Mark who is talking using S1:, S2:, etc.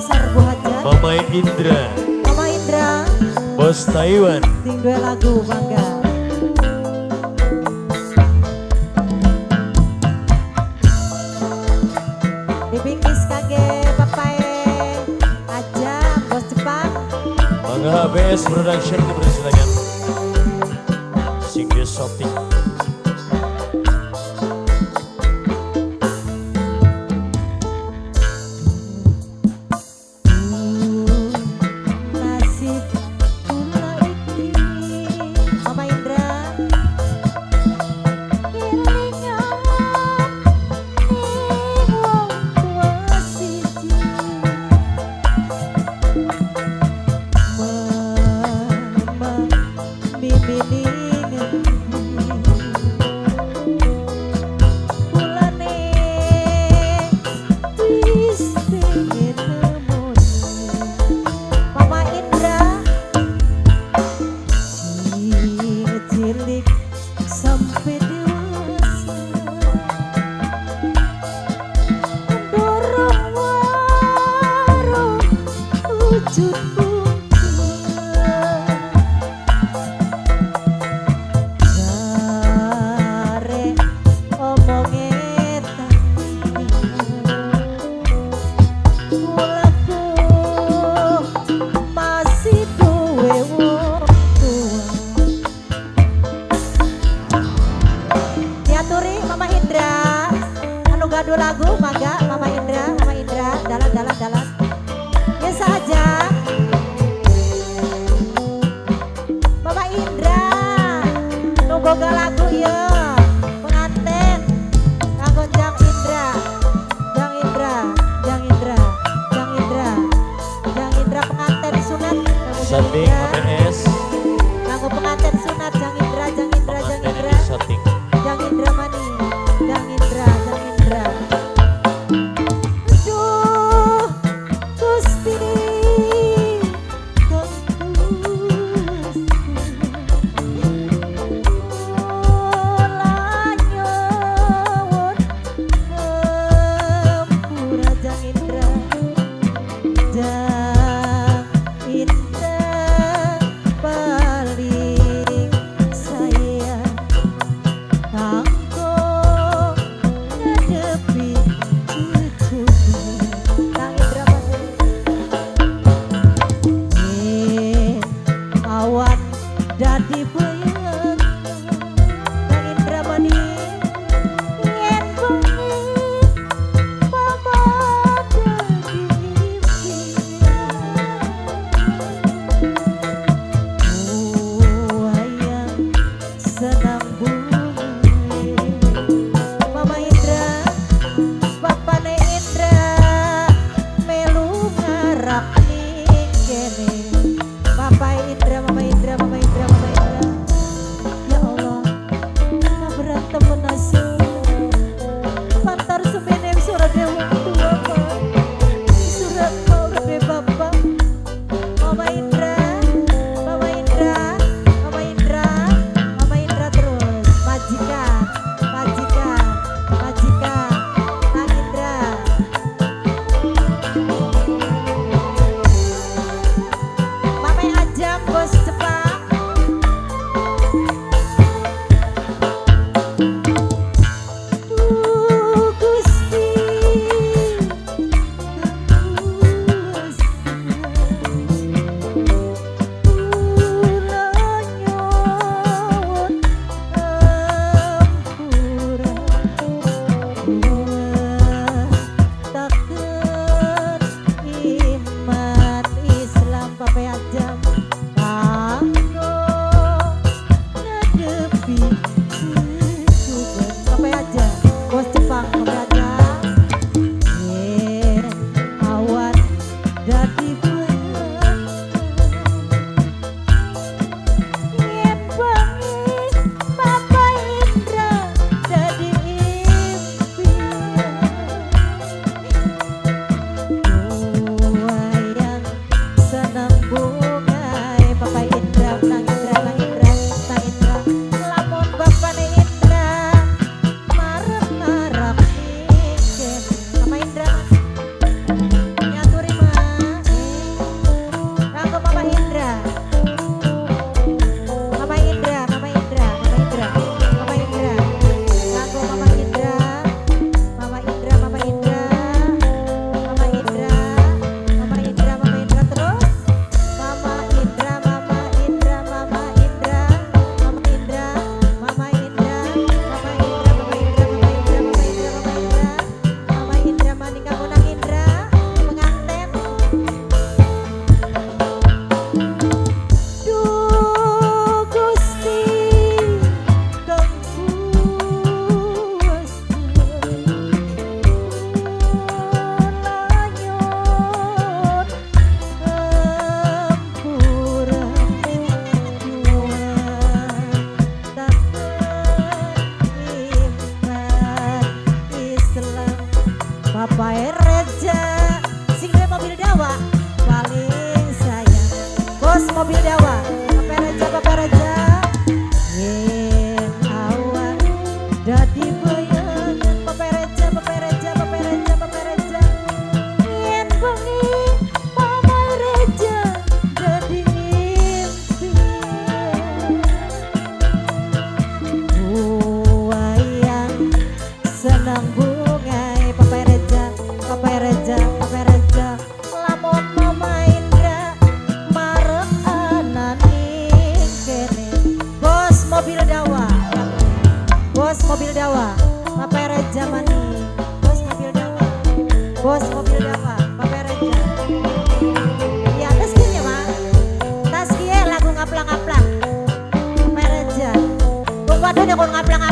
S1: besar Bu Hajat.
S2: Mama Indra,
S1: Mama Indra,
S2: Bos Taiwan.
S1: ting dua lagu bangga. Dibingkis kage papae aja bos Jepang.
S2: Mangga HBS Production dipersilakan. Single Shopee.
S1: Nasib kula iki Mama Indra kelingan ning wong tua siji mama mimini kulane wis pengen nemoni Mama Indra cilik sampai dewasa mendorong warung wujud jare omonge kulaku masih duwe wong tua. Diaturi Mama Indra anu gaduh lagu mangga Mama Indra dalan biasa aja Mama Indra nu boga lagu ya pengantin kanggo Jang Indra pengantin sunat kanggo Jang
S2: Sanding
S1: Indra.
S2: HBS.
S1: Kanggo pengantin sunat Jang Indra
S2: Ini setting.
S1: Jang Indra mani Jang Indra aduh Gusti kula nyuwun ngempura Jang Indra paling sayang kanggo ngadepi cucu Kang Indra yen awan dadi bayang Kang Indra mani yen bengi mama dadi wayang senang bumi Mama Indra Bapane Indra melu ngarap ning kene Mama Indra ya Allah kita berantem menasih pantar semene surat dewa tua Pak surat maulid be Bapak Mama Indra terus majikan Kang Indra Mame Ajam bos Jepang Gusti kula nyuwun ngempura taken iman Islam Pape Ajam kanggo ngadepi cucu Bapak Reja sing duwe mobil dawa paling sayang. Bos mobil dawa Bapak Reja yen awan dadi bayangan. Bapak Reja yen bengi Mama Reja dadi mimpi. Wayang senang bungai Bapak Reja lamun Mama Indra marek anane kene. Bos mobil dawa Bapak Reja mani. Bos mobil dawa Bapak Reja. Ya tas kieu mah tas kieu lagu ngaplang-ngaplang Bapak Reja. Kok waduh kon ngaplang